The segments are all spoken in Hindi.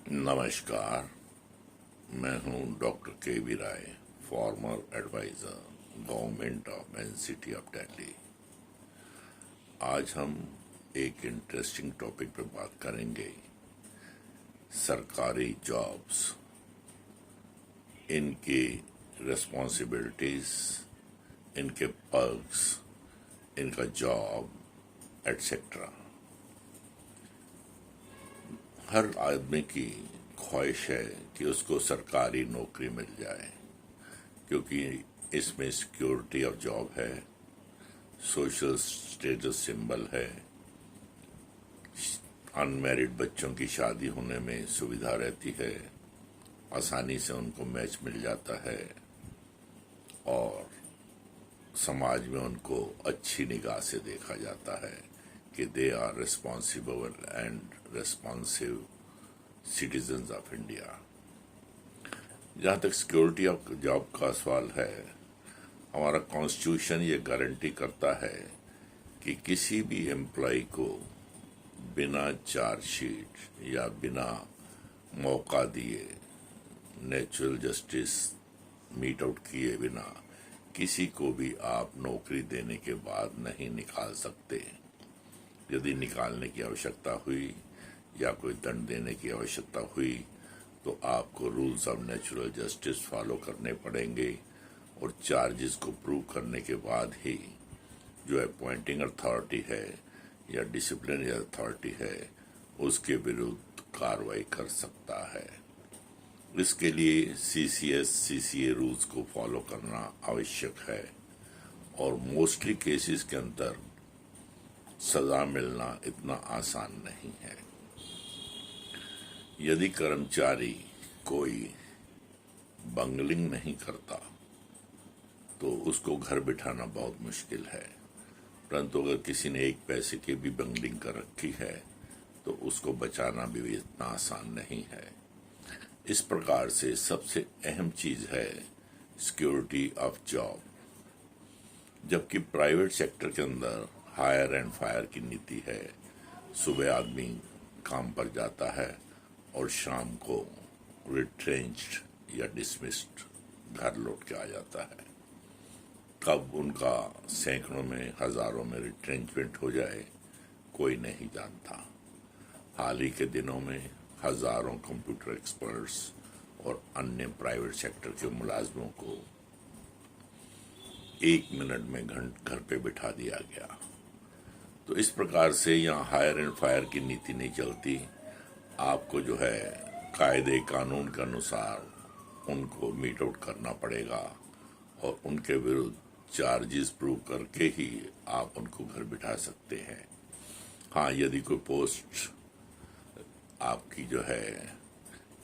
नमस्कार। मैं हूं doctor K V Rai, former adviser government of NCT of Delhi. आज हम एक इंटरेस्टिंग टॉपिक पर बात करेंगे, सरकारी जॉब्स, इनकी रिस्पॉन्सिबिलिटीज, इनके पर्क्स, इनका जॉब एटसेट्रा। हर आदमी की ख्वाहिश है कि उसको सरकारी नौकरी मिल जाए, क्योंकि इसमें सिक्योरिटी ऑफ जॉब है, सोशल स्टेटस सिंबल है, अनमैरिड बच्चों की शादी होने में सुविधा रहती है, आसानी से उनको मैच मिल जाता है और समाज में उनको अच्छी निगाह से देखा जाता है कि they are responsible and responsive citizens of India. जहाँ तक सिक्योरिटी ऑफ जॉब का सवाल है, हमारा कॉन्स्टिट्यूशन ये गारंटी करता है कि किसी भी एम्प्लॉय को बिना चार्जशीट या बिना मौका दिए, नेचुरल जस्टिस मीट आउट किए बिना किसी को भी आप नौकरी देने के बाद नहीं निकाल सकते। यदि निकालने की आवश्यकता हुई या कोई दंड देने की आवश्यकता हुई तो आपको rules of natural justice follow करने पड़ेंगे और चार्जेस को प्रूव करने के बाद ही जो अपॉइंटिंग अथॉरिटी है या डिसिप्लिनरी अथॉरिटी है उसके विरुद्ध कार्रवाई कर सकता है। इसके लिए सीसीएस सीसीए रूल्स को फॉलो करना आवश्यक है और मोस्टली केसेस के अंदर सजा मिलना इतना आसान नहीं है। यदि कर्मचारी कोई बंगलिंग नहीं करता तो उसको घर बिठाना बहुत मुश्किल है, परंतु अगर किसी ने एक पैसे की भी बंगलिंग कर रखी है तो उसको बचाना भी इतना आसान नहीं है। इस प्रकार से सबसे अहम चीज है सिक्योरिटी ऑफ जॉब। जबकि प्राइवेट सेक्टर के अंदर हायर एंड फायर की नीति है, सुबह आदमी काम पर जाता है और शाम को रिट्रेंच्ड या डिसमिस्ड घर लौट के आ जाता है। कब उनका सैकड़ों में हजारों में रिट्रेंचमेंट हो जाए कोई नहीं जानता। हाल ही के दिनों में हजारों कंप्यूटर एक्सपर्ट्स और अन्य प्राइवेट सेक्टर के मुलाजमों को 1 मिनट में घर पे बिठा दिया गया। तो इस प्रकार से यहाँ हायर एंड फायर की नीति नहीं चलती। आपको जो है कायदे कानून के अनुसार उनको मीट आउट करना पड़ेगा और उनके विरुद्ध चार्जेस प्रूव करके ही आप उनको घर बिठा सकते हैं। हाँ, यदि कोई पोस्ट आपकी जो है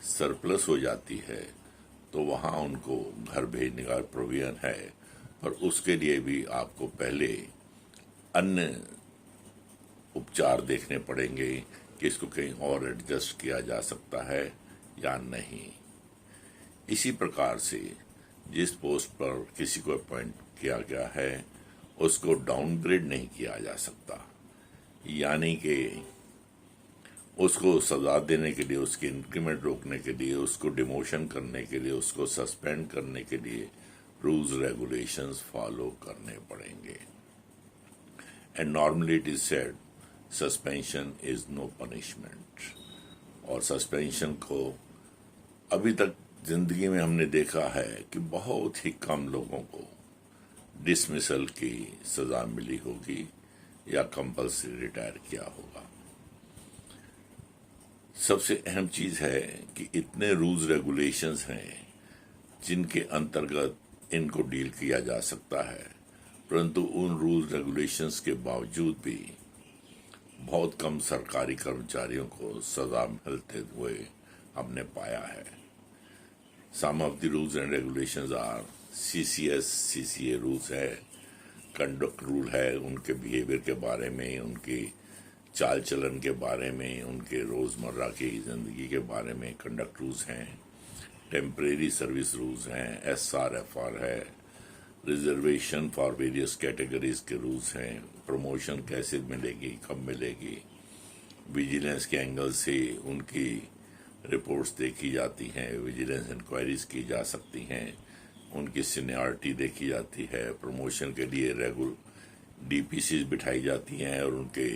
सरप्लस हो जाती है तो वहाँ उनको घर भेजने का प्रोविजन है, पर उसके लिए भी आपको पहले अन्य उपचार देखने पड़ेंगे कि इसको कहीं और एडजस्ट किया जा सकता है या नहीं। इसी प्रकार से जिस पोस्ट पर किसी को अपॉइंट किया गया है उसको डाउनग्रेड नहीं किया जा सकता, यानी कि उसको सजा देने के लिए, उसकी इंक्रीमेंट रोकने के लिए, उसको डिमोशन करने के लिए, उसको सस्पेंड करने के लिए रूल्स रेगुलेशंस फॉलो करने पड़ेंगे। And normally it is said suspension is no punishment. और सस्पेंशन को अभी तक जिंदगी में हमने देखा है कि बहुत ही कम लोगों को डिसमिसल की सजा मिली होगी या कंपल्सरी रिटायर किया होगा। सबसे अहम चीज है कि इतने रूल्स रेगुलेशंस हैं जिनके अंतर्गत इनको डील किया जा सकता है, परंतु उन रूल्स रेगुलेशंस के बावजूद भी बहुत कम सरकारी कर्मचारियों को सजा मिलते हुए हमने पाया है। Some of the rules and regulations are CCS CCA rules है, कंडक्ट रूल है, उनके बिहेवियर के बारे में, उनकी चाल चलन के बारे में, उनके रोजमर्रा की जिंदगी के बारे में कंडक्ट रूल्स हैं, टेम्परेरी सर्विस रूल्स हैं, SRFR है, रिजर्वेशन फॉर वेरियस कैटेगरीज के रूल्स हैं, प्रमोशन कैसे मिलेगी, कब मिलेगी, विजिलेंस के एंगल से उनकी रिपोर्ट्स देखी जाती हैं, विजिलेंस इंक्वायरीज की जा सकती हैं, उनकी सीनियरिटी देखी जाती है, प्रमोशन के लिए रेगुलर डीपीसी बिठाई जाती हैं और उनके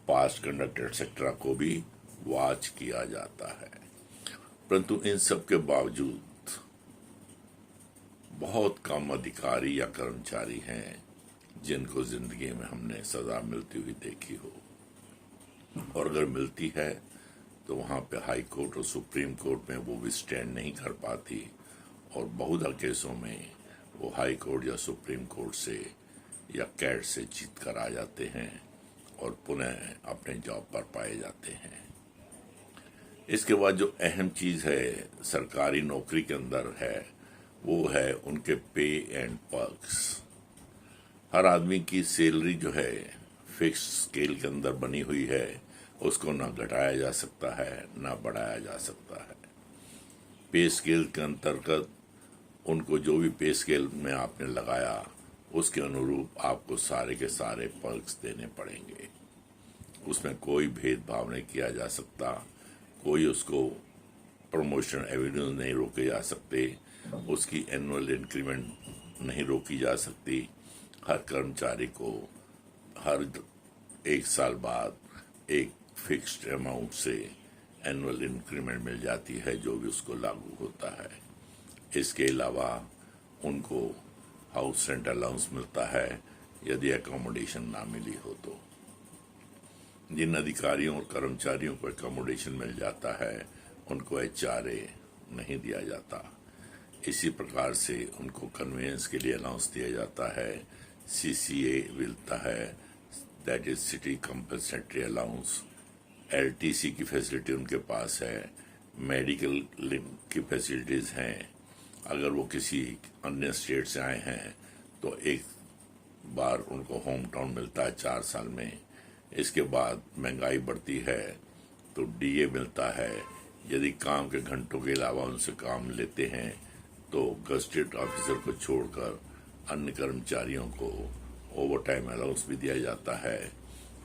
पास्ट कंडक्ट एक्सेट्रा को भी वॉच किया जाता है। परंतु इन सब के बावजूद बहुत कम अधिकारी या कर्मचारी हैं जिनको जिंदगी में हमने सजा मिलती हुई देखी हो, और अगर मिलती है तो वहां पे हाई कोर्ट और सुप्रीम कोर्ट में वो भी स्टैंड नहीं कर पाती, और बहुधा केसों में वो हाई कोर्ट या सुप्रीम कोर्ट से या कैट से जीत कर आ जाते हैं और पुनः अपने जॉब पर पाए जाते हैं। इसके बाद जो अहम चीज है सरकारी नौकरी के अंदर है वो है उनके पे एंड पर्क्स। हर आदमी की सैलरी जो है फिक्स स्केल के अंदर बनी हुई है, उसको ना घटाया जा सकता है ना बढ़ाया जा सकता है। पे स्केल के अंतर्गत उनको जो भी पे स्केल में आपने लगाया उसके अनुरूप आपको सारे के सारे पर्क्स देने पड़ेंगे। उसमें कोई भेदभाव नहीं किया जा सकता, कोई उसको प्रमोशन एविडेंस नहीं रोके जा सकते, उसकी एनुअल इंक्रीमेंट नहीं रोकी जा सकती। हर कर्मचारी को हर 1 साल बाद एक फिक्स्ड अमाउंट से एनुअल इंक्रीमेंट मिल जाती है जो भी उसको लागू होता है। इसके अलावा उनको हाउस रेंट अलाउंस मिलता है यदि एकोमोडेशन ना मिली हो तो। जिन अधिकारियों और कर्मचारियों को एकोमोडेशन मिल जाता है उनको HRA नहीं दिया जाता। इसी प्रकार से उनको कन्वेंस के लिए अलाउंस दिया जाता है, CCA मिलता है, that is city compulsory allowance. LTC की फैसिलिटी उनके पास है, मेडिकल की फैसिलिटीज हैं। अगर वो किसी अन्य स्टेट से आए हैं तो एक बार उनको होम टाउन मिलता है 4 साल में। इसके बाद महंगाई बढ़ती है तो DA मिलता है। यदि काम के घंटों के अलावा उनसे काम लेते हैं तो गजेटेड ऑफिसर को छोड़कर अन्य कर्मचारियों को ओवर टाइम अलाउंस भी दिया जाता है।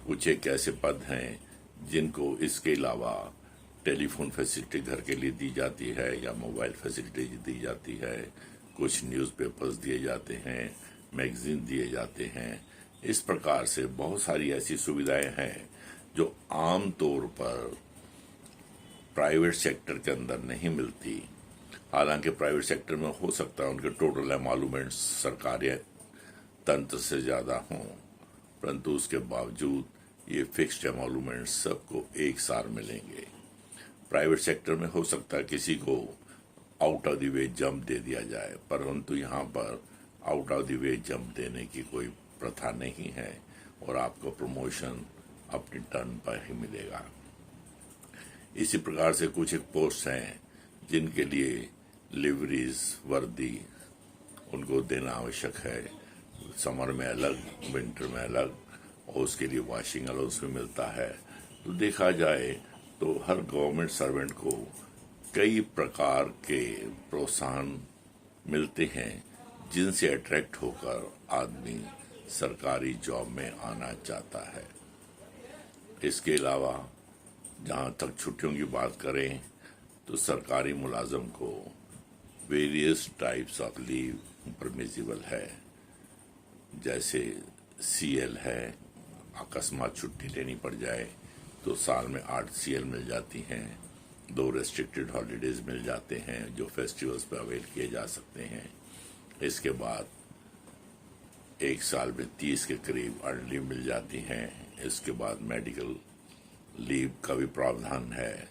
कुछ एक ऐसे पद हैं जिनको इसके अलावा टेलीफोन फैसिलिटी घर के लिए दी जाती है या मोबाइल फैसिलिटी दी जाती है। कुछ न्यूज़पेपर्स दिए जाते हैं, मैगजीन दिए जाते हैं। इस प्रकार से बहुत सारी ऐसी सुविधाएं हैं जो आम तौर पर प्राइवेट सेक्टर के अंदर नहीं मिलती। हालांकि प्राइवेट सेक्टर में हो सकता है उनके टोटल एमॉल्यूमेंट्स सरकारी तंत्र से ज्यादा हों, परंतु उसके बावजूद ये फिक्स्ड एमॉल्यूमेंट्स सबको एक साथ मिलेंगे। प्राइवेट सेक्टर में हो सकता है किसी को out of the way jump दे दिया जाए, परंतु यहाँ पर out of the way jump देने की कोई प्रथा नहीं है और आपको प्रमोशन अपनी टर्न पर ही मिलेगा। इसी प्रकार से कुछ एक पोस्ट हैं जिनके लिए लिवरीज वर्दी उनको देना आवश्यक है, समर में अलग, विंटर में अलग, और उसके लिए वॉशिंग अलाउंस भी मिलता है। तो देखा जाए तो हर गवर्नमेंट सर्वेंट को कई प्रकार के प्रोत्साहन मिलते हैं जिनसे अट्रैक्ट होकर आदमी सरकारी जॉब में आना चाहता है। इसके अलावा जहाँ तक छुट्टियों की बात करें तो सरकारी मुलाजम को various types of leave permissible है। जैसे CL है, अकस्मात छुट्टी लेनी पड़ जाए तो साल में 8 CL मिल जाती हैं। 2 रेस्ट्रिक्टेड हॉलीडेज मिल जाते हैं जो फेस्टिवल्स पर अवेल किए जा सकते हैं। इसके बाद 1 साल में 30 के करीब अर्न लीव मिल जाती हैं। इसके बाद मेडिकल लीव का भी प्रावधान है।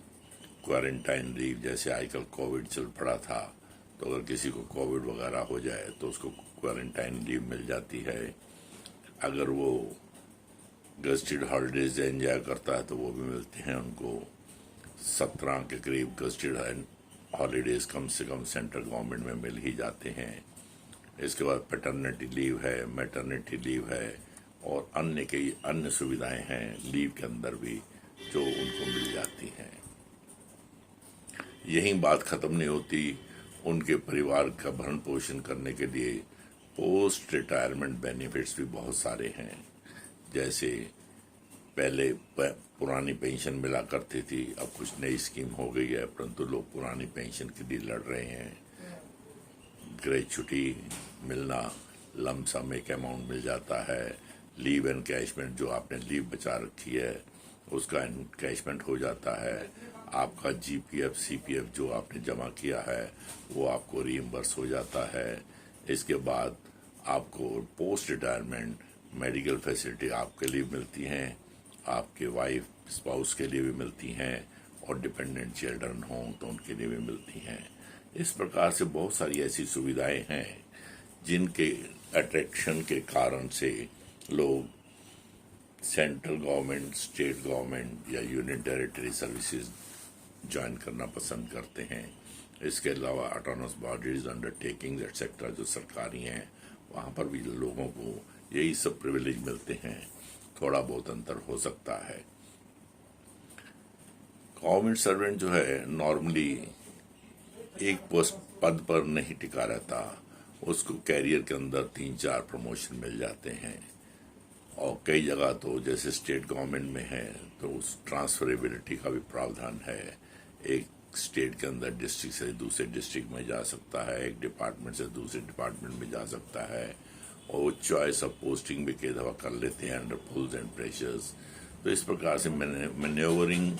क्वारंटाइन लीव, जैसे आजकल कोविड चल पड़ा था तो अगर किसी को कोविड वगैरह हो जाए तो उसको क्वारंटाइन लीव मिल जाती है। अगर वो गजेटेड हॉलीडेज एंजॉय करता है तो वो भी मिलते हैं उनको। 17 के करीब गजेटेड हॉलीडेज कम से कम सेंट्रल गवर्नमेंट में मिल ही जाते हैं। इसके बाद पैटर्निटी लीव है, मैटरनिटी लीव है और अन्य कई अन्य सुविधाएं हैं लीव के अंदर भी जो उनको मिल जाती हैं। यही बात खत्म नहीं होती, उनके परिवार का भरण पोषण करने के लिए पोस्ट रिटायरमेंट बेनिफिट्स भी बहुत सारे हैं। जैसे पहले पुरानी पेंशन मिला करती थी, अब कुछ नई स्कीम हो गई है, परंतु लोग पुरानी पेंशन के लिए लड़ रहे हैं। ग्रेचुटी मिलना, लमसम एक अमाउंट मिल जाता है। लीव एनकैशमेंट, जो आपने लीव बचा रखी है उसका एनकैशमेंट हो जाता है। आपका जीपीएफ सीपीएफ जो आपने जमा किया है वो आपको रीइंबर्स हो जाता है। इसके बाद आपको पोस्ट रिटायरमेंट मेडिकल फैसिलिटी आपके लिए मिलती हैं, आपके वाइफ स्पाउस के लिए भी मिलती हैं, और डिपेंडेंट चिल्ड्रन हों तो उनके लिए भी मिलती हैं। इस प्रकार से बहुत सारी ऐसी सुविधाएं हैं जिनके अट्रैक्शन के कारण से लोग सेंट्रल गवर्नमेंट, स्टेट गवर्नमेंट या यूनियन टेरिटरी सर्विसेज ज्वाइन करना पसंद करते हैं। इसके अलावा ऑटोनमस बॉडीज, अंडरटेकिंग्स एक्सेट्रा जो सरकारी हैं वहाँ पर भी लोगों को यही सब प्रिविलेज मिलते हैं। थोड़ा बहुत अंतर हो सकता है। गवर्नमेंट सर्वेंट जो है नॉर्मली एक पद पर नहीं टिका रहता, उसको कैरियर के अंदर 3-4 प्रमोशन मिल जाते हैं। और कई जगह तो जैसे स्टेट गवर्नमेंट में है तो उस ट्रांसफरेबिलिटी का भी प्रावधान है। एक स्टेट के अंदर डिस्ट्रिक्ट से दूसरे डिस्ट्रिक्ट में जा सकता है, एक डिपार्टमेंट से दूसरे डिपार्टमेंट में जा सकता है, और वो चॉइस ऑफ पोस्टिंग भी कई दफा कर लेते हैं अंडर पुल्स एंड प्रेशर्स। तो इस प्रकार से मैन्योवरिंग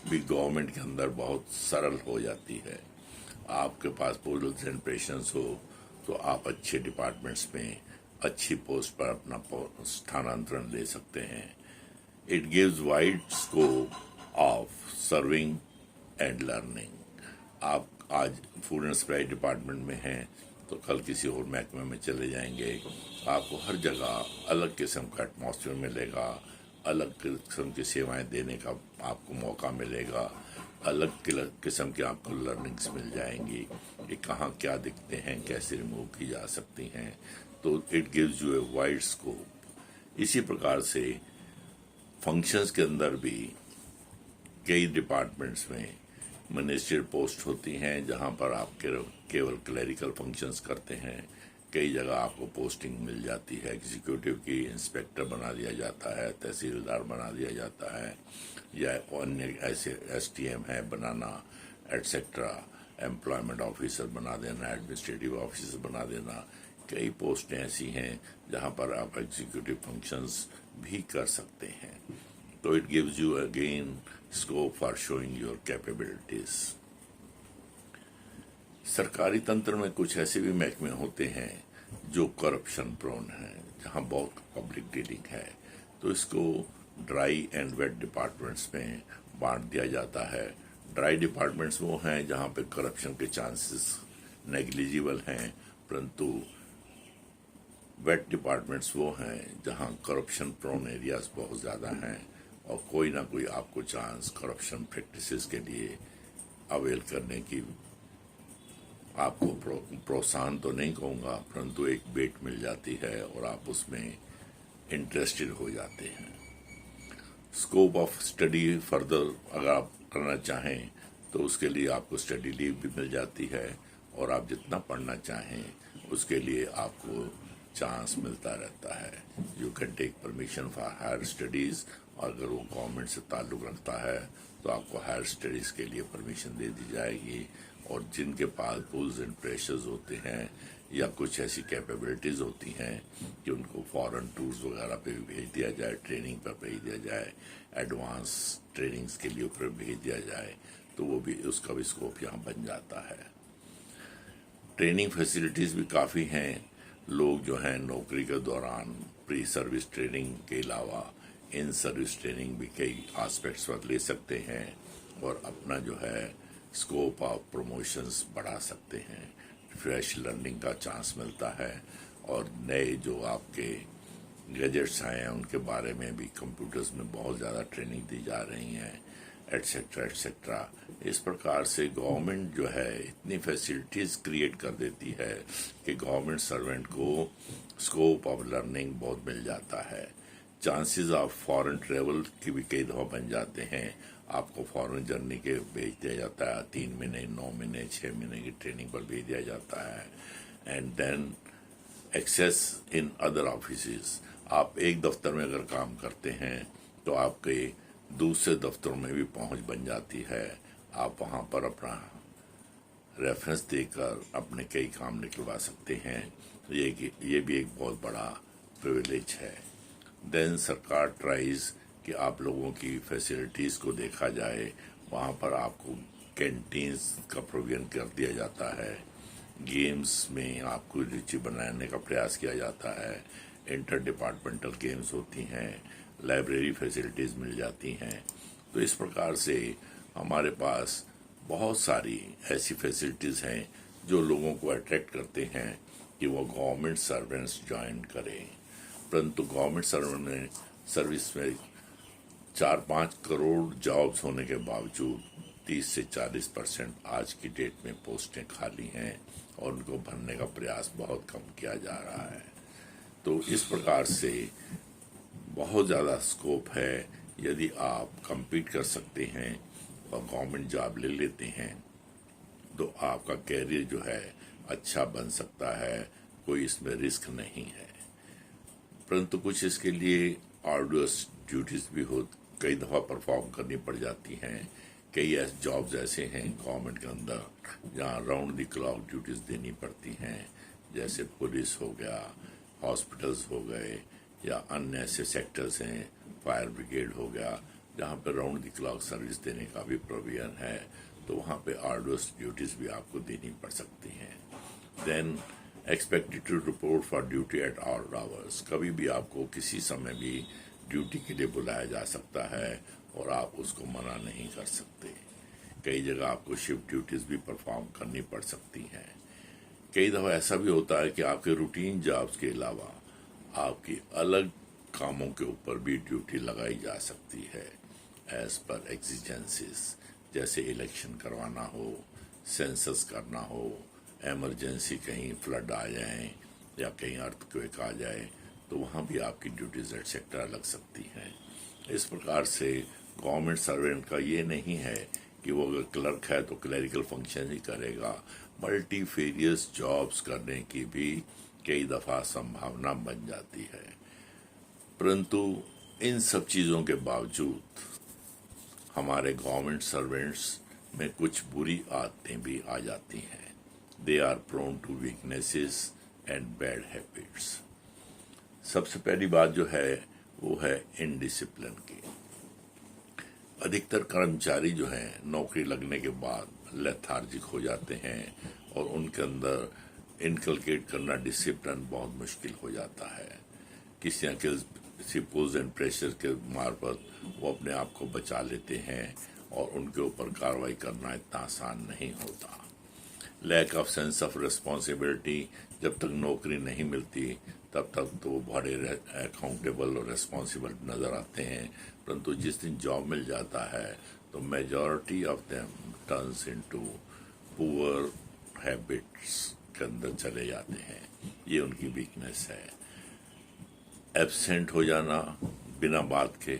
भी गवर्नमेंट के अंदर बहुत सरल हो जाती है। आपके पास पुल्स एंड प्रेशर्स हो तो आप अच्छे डिपार्टमेंट्स में अच्छी पोस्ट पर अपना स्थानांतरण ले सकते हैं। It gives wide scope of serving and learning. आप आज फूड एंड सप्लाई डिपार्टमेंट में हैं तो कल किसी और महकमे में चले जाएंगे, आपको हर जगह अलग किस्म का एटमॉस्फेयर मिलेगा, अलग किस्म की सेवाएं देने का आपको मौका मिलेगा, अलग किस्म की आपको लर्निंग्स मिल जाएंगी कि कहाँ क्या दिखते हैं, कैसे रिमूव की जा सकती हैं। तो it gives U a wide scope. इसी प्रकार से फंक्शंस के अंदर भी कई डिपार्टमेंट्स में मिनिस्ट्रियल पोस्ट होती हैं जहां पर आप केवल क्लरिकल फंक्शंस करते हैं। कई जगह आपको पोस्टिंग मिल जाती है, एग्जीक्यूटिव की इंस्पेक्टर बना दिया जाता है, तहसीलदार बना दिया जाता है, या अन्य ऐसे एसटीएम है बनाना एटसेट्रा, एम्प्लॉयमेंट ऑफिसर बना देना, एडमिनिस्ट्रेटिव ऑफिसर बना देना। कई पोस्टें ऐसी हैं जहां पर आप एग्जीक्यूटिव फंक्शंस भी कर सकते हैं। तो it gives you again scope for showing your capabilities. सरकारी तंत्र में कुछ ऐसे भी महकमे होते हैं जो करप्शन प्रोन हैं, जहां बहुत पब्लिक डीलिंग है, तो इसको ड्राई एंड वेट डिपार्टमेंट्स में बांट दिया जाता है। ड्राई डिपार्टमेंट्स वो हैं जहां पे करप्शन के चांसेस नेग्लिजिबल हैं, परंतु वेट डिपार्टमेंट्स वो हैं जहां करप्शन प्रोन एरियाज बहुत ज़्यादा हैं और कोई ना कोई आपको चांस करप्शन प्रैक्टिसेस के लिए अवेल करने की आपको प्रोत्साहन तो नहीं कहूँगा, परंतु एक बेट मिल जाती है और आप उसमें इंटरेस्टेड हो जाते हैं। स्कोप ऑफ स्टडी फर्दर अगर आप करना चाहें तो उसके लिए आपको स्टडी लीव भी मिल जाती है, और आप जितना पढ़ना चाहें उसके लिए आपको चांस मिलता रहता है। You can take permission for higher studies, और अगर वो गवर्नमेंट से ताल्लुक़ रखता है तो आपको हायर स्टडीज़ के लिए परमिशन दे दी जाएगी। और जिनके पास पुल्स एंड प्रेशर्स होते हैं या कुछ ऐसी कैपेबिलिटीज होती हैं कि उनको फॉरेन टूर्स वगैरह पे भी भेज दिया जाए, ट्रेनिंग पर भेज दिया जाए, एडवांस ट्रेनिंग्स के लिए ऊपर भेज दिया जाए, तो वो भी उसका भी स्कोप यहाँ बन जाता है। ट्रेनिंग फैसिलिटीज़ भी काफ़ी हैं। लोग जो हैं नौकरी के दौरान प्री सर्विस ट्रेनिंग के अलावा इन सर्विस ट्रेनिंग भी कई आस्पेक्ट्स पर ले सकते हैं और अपना जो है स्कोप ऑफ प्रमोशंस बढ़ा सकते हैं। फ्रेश लर्निंग का चांस मिलता है, और नए जो आपके गैजेट्स आए हैं उनके बारे में भी कंप्यूटर्स में बहुत ज़्यादा ट्रेनिंग दी जा रही हैं, एटसेट्रा एटसेट्रा। इस प्रकार से गवर्नमेंट जो है इतनी फैसिलिटीज़ क्रिएट कर देती है कि गवर्नमेंट सर्वेंट को स्कोप ऑफ लर्निंग बहुत मिल जाता है। चांसेस ऑफ फॉरेन ट्रेवल की भी कई दफ़ा बन जाते हैं। आपको फॉरेन जर्नी के भेज दिया जाता है, 3 महीने 9 महीने 6 महीने की ट्रेनिंग पर भेज दिया जाता है। And then excess in other offices. आप एक दफ्तर में अगर काम करते हैं तो आपके दूसरे दफ्तरों में भी पहुंच बन जाती है। आप वहां पर अपना रेफरेंस देकर अपने कई काम निकलवा सकते हैं। तो ये भी एक बहुत बड़ा प्रिविलेज है। देन सरकार ट्राइज कि आप लोगों की फैसिलिटीज़ को देखा जाए। वहाँ पर आपको कैंटीन्स का प्रोविजन कर दिया जाता है। गेम्स में आपको रुचि बनाने का प्रयास किया जाता है। इंटर डिपार्टमेंटल गेम्स होती हैं। लाइब्रेरी फैसिलिटीज़ मिल जाती हैं। तो इस प्रकार से हमारे पास बहुत सारी ऐसी फैसिलिटीज़ हैं जो लोगों को अट्रैक्ट करते हैं कि वो गवर्नमेंट सर्वेंट्स ज्वाइन करें। परंतु गवर्नमेंट सर्विस में 4-5 करोड़ जॉब्स होने के बावजूद 30 से 40% आज की डेट में पोस्टें खाली हैं और उनको भरने का प्रयास बहुत कम किया जा रहा है। तो इस प्रकार से बहुत ज़्यादा स्कोप है। यदि आप compete कर सकते हैं और गवर्नमेंट जॉब ले लेते हैं तो आपका कैरियर जो है अच्छा बन सकता है। कोई इसमें रिस्क नहीं है। परंतु कुछ इसके लिए आर्डुअस ड्यूटीज भी कई दफ़ा परफॉर्म करनी पड़ जाती हैं। कई ऐसे जॉब्स ऐसे हैं गवर्नमेंट के अंदर जहाँ राउंड द क्लॉक ड्यूटीज देनी पड़ती हैं, जैसे पुलिस हो गया, हॉस्पिटल्स हो गए, या अन्य ऐसे सेक्टर्स हैं, फायर ब्रिगेड हो गया, जहाँ पर राउंड द क्लॉक सर्विस देने का भी प्रोविजन है। तो वहाँ पे आर्डुअस ड्यूटीज भी आपको देनी पड़ सकती हैं। Then expected to report for duty at all hours. कभी भी आपको किसी समय भी ड्यूटी के लिए बुलाया जा सकता है और आप उसको मना नहीं कर सकते। कई जगह आपको शिफ्ट ड्यूटीज भी परफॉर्म करनी पड़ सकती हैं। कई दफ़ा ऐसा भी होता है कि आपके रूटीन जॉब्स के अलावा आपकी अलग कामों के ऊपर भी ड्यूटी लगाई जा सकती है एज पर एग्जिजेंसीज, जैसे इलेक्शन करवाना हो, सेंसस करना हो, एमरजेंसी कहीं फ्लड आ जाए या कहीं अर्थक्वेक आ जाए तो वहाँ भी आपकी ड्यूटीज एटसेट्रा लग सकती हैं। इस प्रकार से गवर्नमेंट सर्वेंट का ये नहीं है कि वो अगर क्लर्क है तो क्लरिकल फंक्शन ही करेगा। मल्टीफेरियस जॉब्स करने की भी कई दफ़ा संभावना बन जाती है। परंतु इन सब चीज़ों के बावजूद हमारे गवर्नमेंट सर्वेंट्स में कुछ बुरी आदतें भी आ जाती हैं। They are prone to weaknesses and bad habits. सबसे पहली बात जो है वो है इनडिसिप्लिन की। अधिकतर कर्मचारी जो हैं नौकरी लगने के बाद लेथार्जिक हो जाते हैं और उनके अंदर इनकलकेट करना डिसिप्लिन बहुत मुश्किल हो जाता है। किसी न किसी पुल्स एंड प्रेशर के मार्फत वो अपने आप को बचा लेते हैं और उनके ऊपर कार्रवाई करना इतना आसान नहीं होता। Lack of sense of responsibility, जब तक नौकरी नहीं मिलती तब तक तो वो बड़े अकाउंटेबल और रिस्पॉन्सिबल नज़र आते हैं। परंतु जिस दिन जॉब मिल जाता है तो majority of them turns into poor habits के अंदर चले जाते हैं। ये उनकी वीकनेस है। एब्सेंट हो जाना बिना बात के,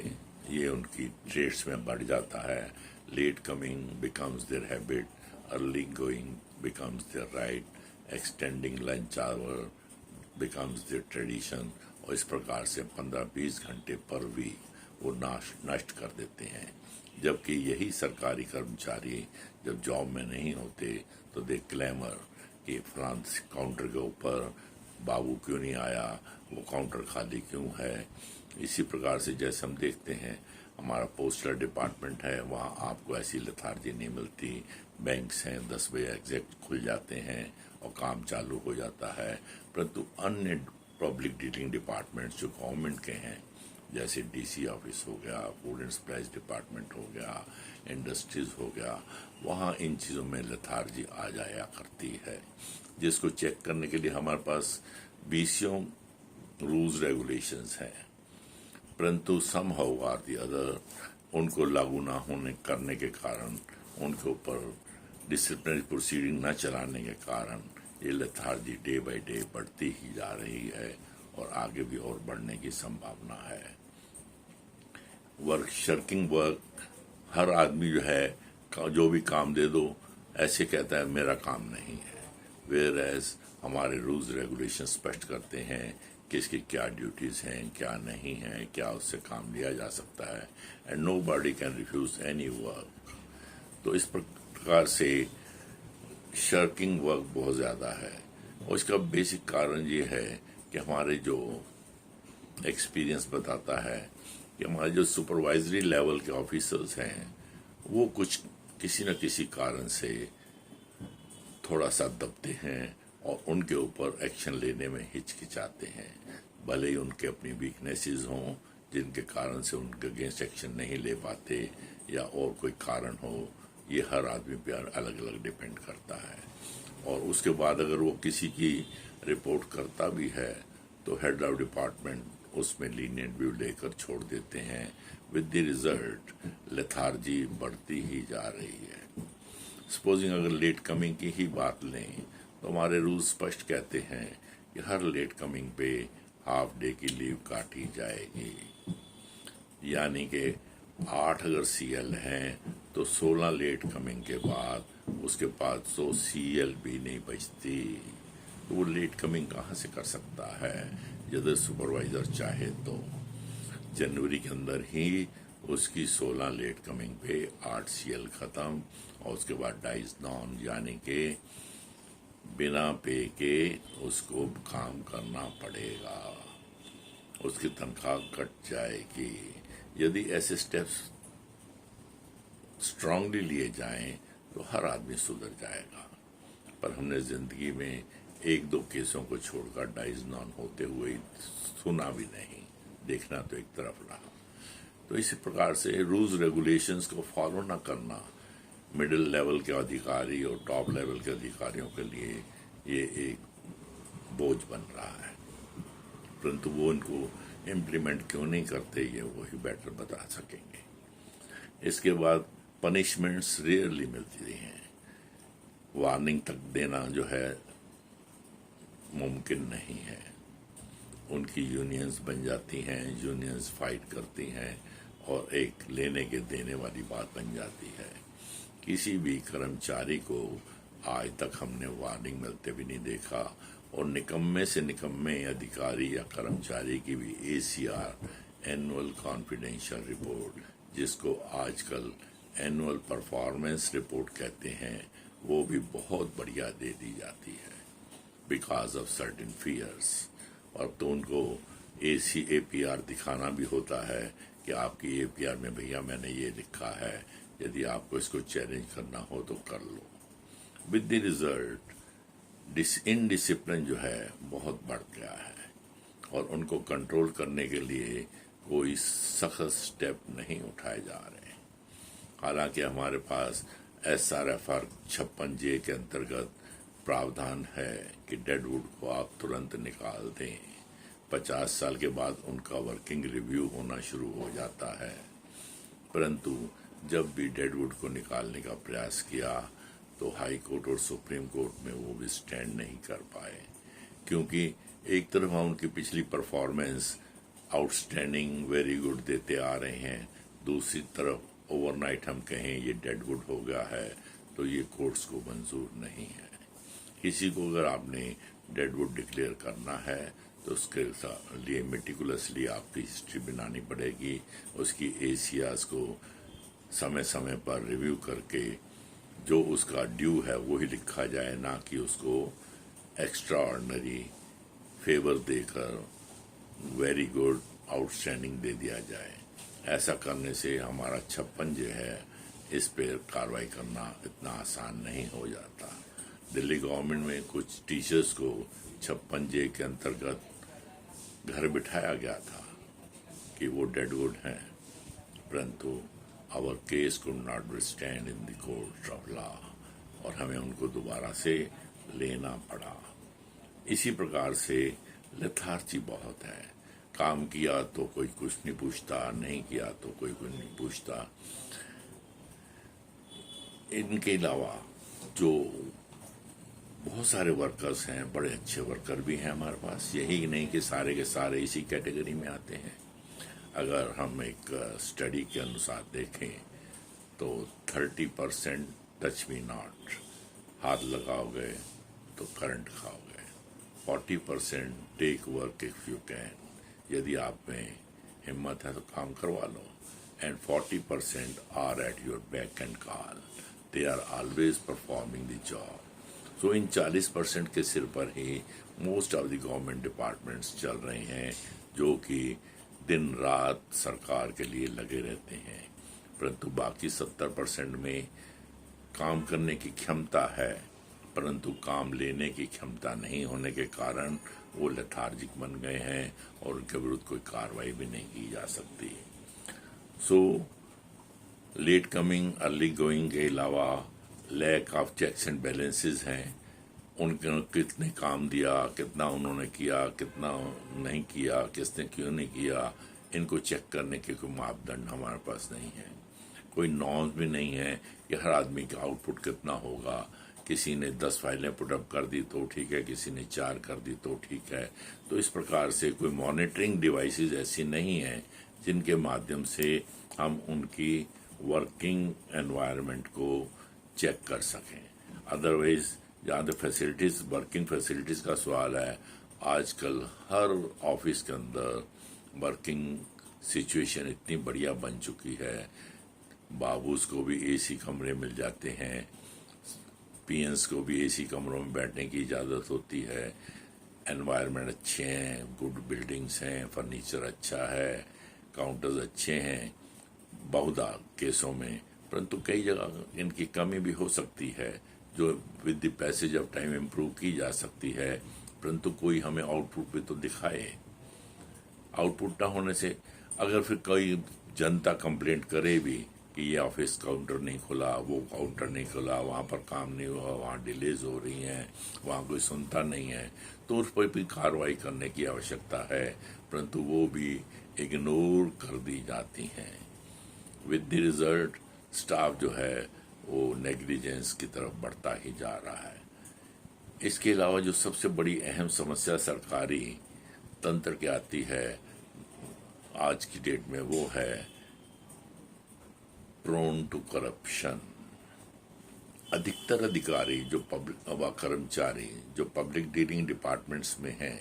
ये उनकी ट्रेड्स में बढ़ जाता है। Late coming becomes their habit, early going becomes their right, extending lunch hour becomes their tradition। और इस प्रकार से 15-20 घंटे पर वीक वो नष्ट कर देते हैं। जबकि यही सरकारी कर्मचारी जब जॉब में नहीं होते तो दे क्लेमर कि फलां काउंटर के ऊपर बाबू क्यों नहीं आया, वो काउंटर खाली क्यों है। इसी प्रकार से जैसे हम देखते हैं हमारा पोस्टल डिपार्टमेंट है, वहाँ आपको ऐसी लेथार्जी नहीं मिलती। बैंक्स हैं 10 बजे एग्जैक्ट खुल जाते हैं और काम चालू हो जाता है। परंतु अन्य पब्लिक डीलिंग डिपार्टमेंट्स जो गवर्नमेंट के हैं, जैसे डीसी ऑफिस हो गया, फूड एंड सप्लाईज डिपार्टमेंट हो गया, इंडस्ट्रीज हो गया, वहाँ इन चीज़ों में लेथार्जी आ जाया करती है, जिसको चेक करने के लिए हमारे पास 20 रूल्स रेगुलेशंस हैं। परंतु समहाउ आर दी अदर उनको लागू ना होने करने के कारण, उनके ऊपर डिसिप्लिनरी प्रोसीडिंग न चलाने के कारण ये लेथार्जी डे बाय डे बढ़ती ही जा रही है और आगे भी और बढ़ने की संभावना है। शर्किंग वर्क, हर आदमी जो है जो भी काम दे दो ऐसे कहता है मेरा काम नहीं है। वेयर एज हमारे रूल्स रेगुलेशन स्पष्ट करते हैं किसकी क्या ड्यूटीज़ हैं, क्या नहीं हैं, क्या उससे काम लिया जा सकता है, and nobody can refuse any work. तो इस प्रकार से शर्किंग वर्क बहुत ज़्यादा है, और इसका बेसिक कारण ये है कि हमारे जो एक्सपीरियंस बताता है कि हमारे जो सुपरवाइजरी लेवल के ऑफिसर्स हैं वो कुछ किसी न किसी कारण से थोड़ा सा दबते हैं और उनके ऊपर एक्शन लेने में हिचकिचाते हैं, भले ही उनके अपनी वीकनेसेस हों जिनके कारण से उनके अगेंस्ट एक्शन नहीं ले पाते या और कोई कारण हो। ये हर आदमी पर अलग अलग डिपेंड करता है। और उसके बाद अगर वो किसी की रिपोर्ट करता भी है तो हेड ऑफ डिपार्टमेंट उसमें लीनियंट व्यू लेकर छोड़ देते हैं, विद द रिजल्ट लेथार्जी बढ़ती ही जा रही है। सपोजिंग अगर लेट कमिंग की ही बात लें तो हमारे रूल्स स्पष्ट कहते हैं कि हर लेट कमिंग पे हाफ डे की लीव काटी जाएगी, यानी कि 8 अगर सीएल हैं तो 16 लेट कमिंग के बाद उसके पास तो सीएल भी नहीं बचती। तो वो लेट कमिंग कहाँ से कर सकता है यदि सुपरवाइजर चाहे तो। जनवरी के अंदर ही उसकी 16 लेट कमिंग पे 8 सीएल खत्म, और उसके बाद डाइज नॉन, यानी कि बिना पे के उसको काम करना पड़ेगा, उसकी तनख्वाह कट जाएगी। यदि ऐसे स्टेप्स स्ट्रांगली लिए जाएं तो हर आदमी सुधर जाएगा। पर हमने जिंदगी में 1-2 केसों को छोड़कर डाइज नॉन होते हुए सुना भी नहीं, देखना तो एक तरफ रहा। तो इसी प्रकार से रूल्स रेगुलेशंस को फॉलो न करना मिडिल लेवल के अधिकारी और टॉप लेवल के अधिकारियों के लिए ये एक बोझ बन रहा है, परंतु वो इनको इम्प्लीमेंट क्यों नहीं करते ये वही बेटर बता सकेंगे। इसके बाद पनिशमेंट्स रेयरली मिलती हैं, वार्निंग तक देना जो है मुमकिन नहीं है। उनकी यूनियंस बन जाती हैं, यूनियंस फाइट करती हैं और एक लेने के देने वाली बात बन जाती है। किसी भी कर्मचारी को आज तक हमने वार्निंग मिलते भी नहीं देखा, और निकम्मे से निकम्मे अधिकारी या कर्मचारी की भी एसीआर एनुअल कॉन्फिडेंशियल रिपोर्ट, जिसको आजकल एनुअल परफॉर्मेंस रिपोर्ट कहते हैं, वो भी बहुत बढ़िया दे दी जाती है बिकॉज ऑफ सर्टेन फियर्स। और तो उनको APR दिखाना भी होता है कि आपकी APR में भैया मैंने ये लिखा है, यदि आपको इसको चैलेंज करना हो तो कर लो। विद द रिजल्ट इनडिसिप्लिन जो है बहुत बढ़ गया है, और उनको कंट्रोल करने के लिए कोई सख्त स्टेप नहीं उठाए जा रहे। हालांकि हमारे पास SRFR 56J के अंतर्गत प्रावधान है कि डेडवुड को आप तुरंत निकाल दें। 50 साल के बाद उनका वर्किंग रिव्यू होना शुरू हो जाता है, परंतु जब भी डेडवुड को निकालने का प्रयास किया तो हाई कोर्ट और सुप्रीम कोर्ट में वो भी स्टैंड नहीं कर पाए, क्योंकि एक तरफ हम उनकी पिछली परफॉर्मेंस आउटस्टैंडिंग वेरी गुड देते आ रहे हैं, दूसरी तरफ ओवरनाइट हम कहें ये डेडवुड हो गया है तो ये कोर्ट्स को मंजूर नहीं है। किसी को अगर आपने डेडवुड डिक्लेयर करना है तो उसके लिए मेटिकुलसली आपकी हिस्ट्री बनानी पड़ेगी, उसकी ACRs को समय समय पर रिव्यू करके जो उसका ड्यू है वही लिखा जाए, ना कि उसको एक्स्ट्रा ऑर्डिनरी फेवर देकर वेरी गुड आउटस्टैंडिंग दे दिया जाए। ऐसा करने से हमारा 56J है, इस पर कार्रवाई करना इतना आसान नहीं हो जाता। दिल्ली गवर्नमेंट में कुछ टीचर्स को 56J के अंतर्गत घर बिठाया गया था कि वो डेडवुड हैं, परंतु our case could not withstand in the court of law, और हमें उनको दोबारा से लेना पड़ा। इसी प्रकार से लेथार्जी बहुत है, काम किया तो कोई कुछ नहीं पूछता, नहीं किया तो कोई कुछ नहीं पूछता। इनके अलावा जो बहुत सारे वर्कर्स हैं, बड़े अच्छे वर्कर भी हैं हमारे पास, यही नहीं कि सारे के सारे इसी कैटेगरी में आते हैं। अगर हम एक स्टडी के अनुसार देखें तो 30% टच मी नॉट, हाथ लगाओगे तो करंट खाओगे, 40% take work if you can, यदि आप में हिम्मत है तो काम करवा लो, and 40% are at your back and call, they are always performing the job. So इन 40% के सिर पर ही most of the government departments चल रहे हैं, जो कि दिन रात सरकार के लिए लगे रहते हैं, परंतु बाकी 70% में काम करने की क्षमता है, परंतु काम लेने की क्षमता नहीं होने के कारण वो लेथार्जिक बन गए हैं और उनके विरुद्ध कोई कार्रवाई भी नहीं की जा सकती। So late coming, early going के अलावा lack of checks and balances हैं। उनके कितने काम दिया, कितना उन्होंने किया, कितना नहीं किया, किसने क्यों नहीं किया, इनको चेक करने के कोई मापदंड हमारे पास नहीं है। कोई नॉर्म्स भी नहीं है कि हर आदमी का आउटपुट कितना होगा। किसी ने 10 फाइलें पुटअप कर दी तो ठीक है, किसी ने 4 कर दी तो ठीक है। तो इस प्रकार से कोई मॉनिटरिंग डिवाइसेस ऐसी नहीं है जिनके माध्यम से हम उनकी वर्किंग एनवायरनमेंट को चेक कर सकें। अदरवाइज जहाँ तक फैसिलिटीज, वर्किंग फैसिलिटीज का सवाल है, आजकल हर ऑफिस के अंदर वर्किंग सिचुएशन इतनी बढ़िया बन चुकी है। बाबूस को भी एसी कमरे मिल जाते हैं, पीएन्स को भी एसी कमरों में बैठने की इजाज़त होती है, एनवायरनमेंट अच्छे हैं, गुड बिल्डिंग्स हैं, फर्नीचर अच्छा है, काउंटर्स अच्छे हैं बहुधा केसों में, परंतु कई जगह इनकी कमी भी हो सकती है जो with the passage of time improve की जा सकती है, परंतु कोई हमें आउटपुट भी तो दिखाए। आउटपुट ना होने से अगर फिर कोई जनता कंप्लेंट करे भी कि ये ऑफिस काउंटर नहीं खुला, वो काउंटर नहीं खुला, वहाँ पर काम नहीं हुआ, वहाँ डिलेज हो रही हैं, वहाँ कोई सुनता नहीं है, तो उस पर भी कार्रवाई करने की आवश्यकता है, परंतु वो भी इग्नोर कर दी जाती हैं। विद द रिजल्ट स्टाफ जो है वो नेग्लिजेंस की तरफ बढ़ता ही जा रहा है। इसके अलावा जो सबसे बड़ी अहम समस्या सरकारी तंत्र की आती है आज की डेट में, वो है प्रोन टू करप्शन। अधिकतर अधिकारी जो पब्लिक व कर्मचारी जो पब्लिक डीलिंग डिपार्टमेंट्स में हैं,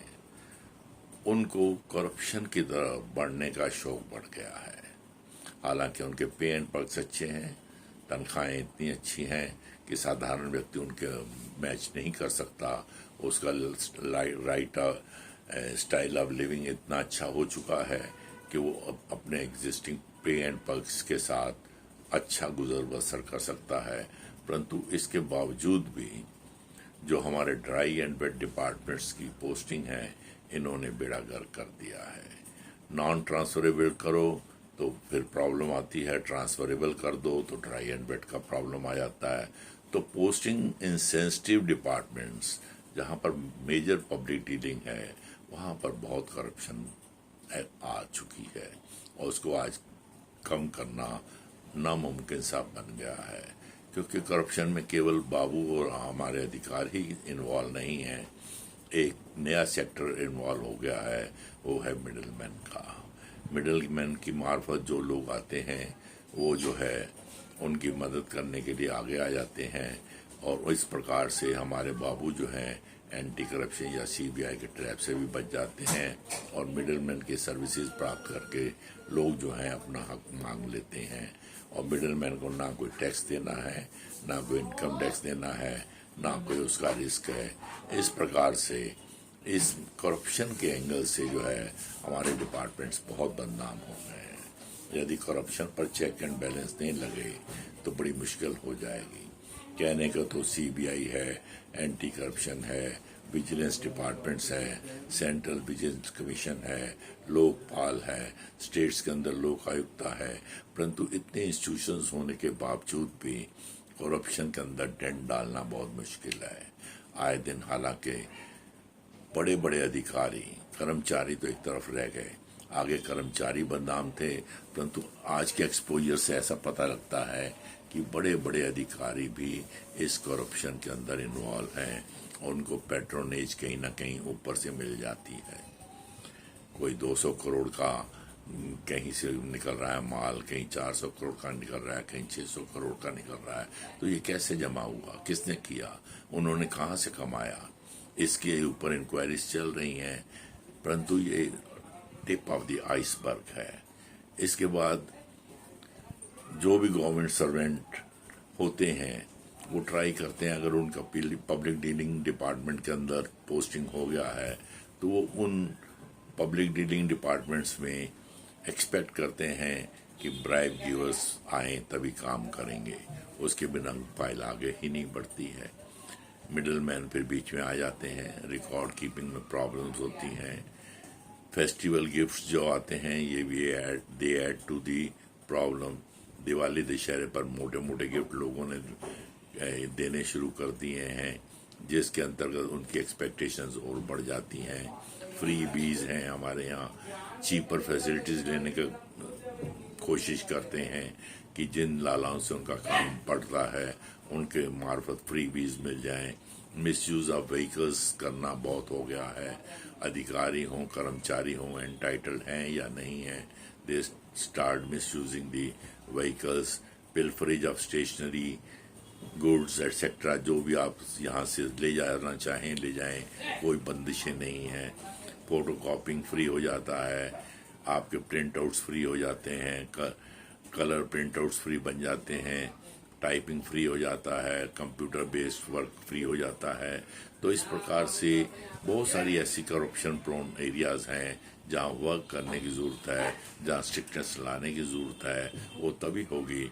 उनको करप्शन की तरफ बढ़ने का शौक बढ़ गया है। हालांकि उनके पे एंड पर्क्स अच्छे हैं, तनख्वाहें इतनी अच्छी हैं कि साधारण व्यक्ति उनके मैच नहीं कर सकता। उसका राइट स्टाइल ऑफ लिविंग इतना अच्छा हो चुका है कि वो अपने एग्जिस्टिंग पे एंड पर्क्स के साथ अच्छा गुजर बसर कर सकता है, परंतु इसके बावजूद भी जो हमारे ड्राई एंड वेट डिपार्टमेंट्स की पोस्टिंग है, इन्होंने बेड़ा गर्क कर दिया है। नॉन ट्रांसफरेबल करो तो फिर प्रॉब्लम आती है, ट्रांसफरेबल कर दो तो ड्राई एंड वेट का प्रॉब्लम आ जाता है। तो पोस्टिंग इन सेंसिटिव डिपार्टमेंट्स जहाँ पर मेजर पब्लिक डीलिंग है, वहाँ पर बहुत करप्शन आ चुकी है और उसको आज कम करना नामुमकिन सा बन गया है, क्योंकि करप्शन में केवल बाबू और हमारे अधिकारी ही इन्वॉल्व नहीं हैं। एक नया सेक्टर इन्वॉल्व हो गया है, वो है मिडलमैन का। मिडलमैन की मार्फत जो लोग आते हैं वो जो है उनकी मदद करने के लिए आगे आ जाते हैं और इस प्रकार से हमारे बाबू जो हैं एंटी करप्शन या सीबीआई के ट्रैप से भी बच जाते हैं और मिडलमैन की सर्विसेज प्राप्त करके लोग जो हैं अपना हक मांग लेते हैं। और मिडलमैन को ना कोई टैक्स देना है, ना कोई इनकम टैक्स देना है, ना कोई उसका रिस्क है। इस प्रकार से इस करप्शन के एंगल से जो है हमारे डिपार्टमेंट्स बहुत बदनाम हो गए हैं। यदि करप्शन पर चेक एंड बैलेंस नहीं लगे तो बड़ी मुश्किल हो जाएगी। कहने का तो सीबीआई है, एंटी करप्शन है, विजिलेंस डिपार्टमेंट्स है, सेंट्रल विजिलेंस कमीशन है, लोकपाल है, स्टेट्स के अंदर लोक आयुक्ता है, परंतु इतने इंस्टीट्यूशंस होने के बावजूद भी करप्शन के अंदर डेंट डालना बहुत मुश्किल है। आए दिन हालांकि बड़े बड़े अधिकारी, कर्मचारी तो एक तरफ रह गए, आगे कर्मचारी बदनाम थे, परंतु आज के एक्सपोजर से ऐसा पता लगता है कि बड़े बड़े अधिकारी भी इस करप्शन के अंदर इन्वॉल्व हैं और उनको पैट्रोनेज कहीं ना कहीं ऊपर से मिल जाती है। कोई 200 करोड़ का कहीं से निकल रहा है माल, कहीं 400 करोड़ का निकल रहा है, कहीं 600 करोड़ का निकल रहा है, तो ये कैसे जमा हुआ, किसने किया, उन्होंने कहाँ से कमाया, इसके ऊपर इंक्वायरीज चल रही हैं, परंतु ये टिप ऑफ द आइसबर्ग है। इसके बाद जो भी गवर्नमेंट सर्वेंट होते हैं वो ट्राई करते हैं, अगर उनका पब्लिक डीलिंग डिपार्टमेंट के अंदर पोस्टिंग हो गया है तो वो उन पब्लिक डीलिंग डिपार्टमेंट्स में एक्सपेक्ट करते हैं कि ब्राइब गिवर्स आए तभी काम करेंगे, उसके बिना फाइल आगे ही नहीं बढ़ती है। मिडल मैन फिर बीच में आ जाते हैं, रिकॉर्ड कीपिंग में प्रॉब्लम्स होती हैं। फेस्टिवल गिफ्ट्स जो आते हैं ये भी they add to the problem. Diwali दशहरे पर मोटे मोटे गिफ्ट लोगों ने देने शुरू कर दिए हैं, जिसके अंतर्गत उनकी एक्सपेक्टेशंस और बढ़ जाती हैं। फ्री बीज हैं हमारे यहाँ, चीपर फैसिलिटीज लेने का कोशिश करते हैं कि जिन लालाओं से उनका काम पड़ता है उनके मार्फत फ्री बीज मिल जाएं। मिसयूज ऑफ व्हीकल्स करना बहुत हो गया है, अधिकारी हों कर्मचारी हों एंटाइटल्ड हैं या नहीं हैं, they start misusing the vehicles. Pilferage of stationery goods etcetera, जो भी आप यहाँ से ले जाना चाहें ले जाएं, कोई बंदिशें नहीं हैं। फोटो कॉपिंग फ्री हो जाता है, आपके प्रिंट आउट्स फ्री हो जाते हैं, कलर प्रिंट आउट्स फ्री बन जाते हैं, टाइपिंग फ्री हो जाता है, कंप्यूटर बेस्ड वर्क फ्री हो जाता है। तो इस प्रकार से बहुत सारी ऐसी करप्शन प्रोन एरियाज हैं जहाँ वर्क करने की ज़रूरत है, जहाँ स्ट्रिक्टनेस लाने की ज़रूरत है। वो तभी होगी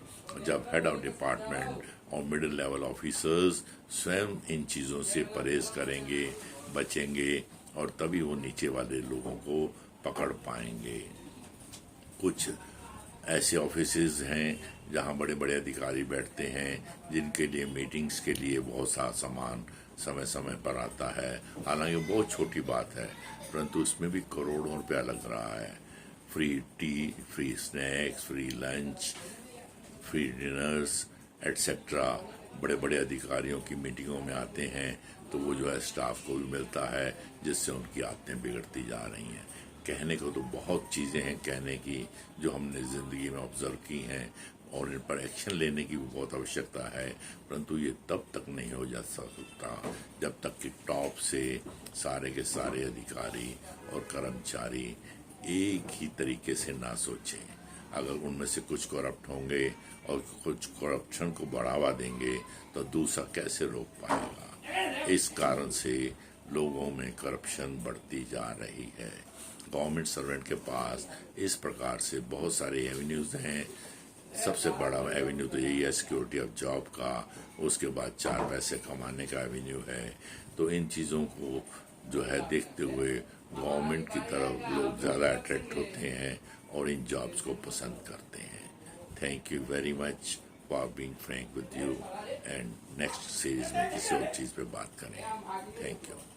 जब हेड ऑफ डिपार्टमेंट और मिडिल लेवल ऑफिसर्स स्वयं इन चीज़ों से परहेज करेंगे, बचेंगे, और तभी वो नीचे वाले लोगों को पकड़ पाएंगे। कुछ ऐसे ऑफिसेज हैं जहां बड़े बड़े अधिकारी बैठते हैं जिनके लिए मीटिंग्स के लिए बहुत सा सामान समय समय पर आता है। हालांकि बहुत छोटी बात है, परंतु उसमें भी करोड़ों रुपया लग रहा है। Free T, free snacks, free lunch, free dinners etcetera. बड़े बड़े अधिकारियों की मीटिंगों में आते हैं तो वो जो है स्टाफ को भी मिलता है, जिससे उनकी आदतें बिगड़ती जा रही हैं। कहने को तो बहुत चीज़ें हैं कहने की जो हमने ज़िंदगी में ऑब्जर्व की हैं, और इन पर एक्शन लेने की भी बहुत आवश्यकता है, परंतु ये तब तक नहीं हो जा सकता जब तक कि टॉप से सारे के सारे अधिकारी और कर्मचारी एक ही तरीके से ना सोचें। अगर उनमें से कुछ करप्ट होंगे और कुछ करप्शन को बढ़ावा देंगे तो दूसरा कैसे रोक पाएगा। इस कारण से लोगों में करप्शन बढ़ती जा रही है। गवर्नमेंट सर्वेंट के पास इस प्रकार से बहुत सारे एवेन्यूज हैं। सबसे बड़ा एवेन्यू तो यही है सिक्योरिटी ऑफ जॉब का, उसके बाद 4 पैसे कमाने का एवेन्यू है। तो इन चीज़ों को जो है देखते हुए गवर्नमेंट की तरफ लोग ज़्यादा अट्रैक्ट होते हैं और इन जॉब्स को पसंद करते हैं। Thank you very much for being Frank with you, and next series में किसी और चीज़ पे बात करें। Thank you.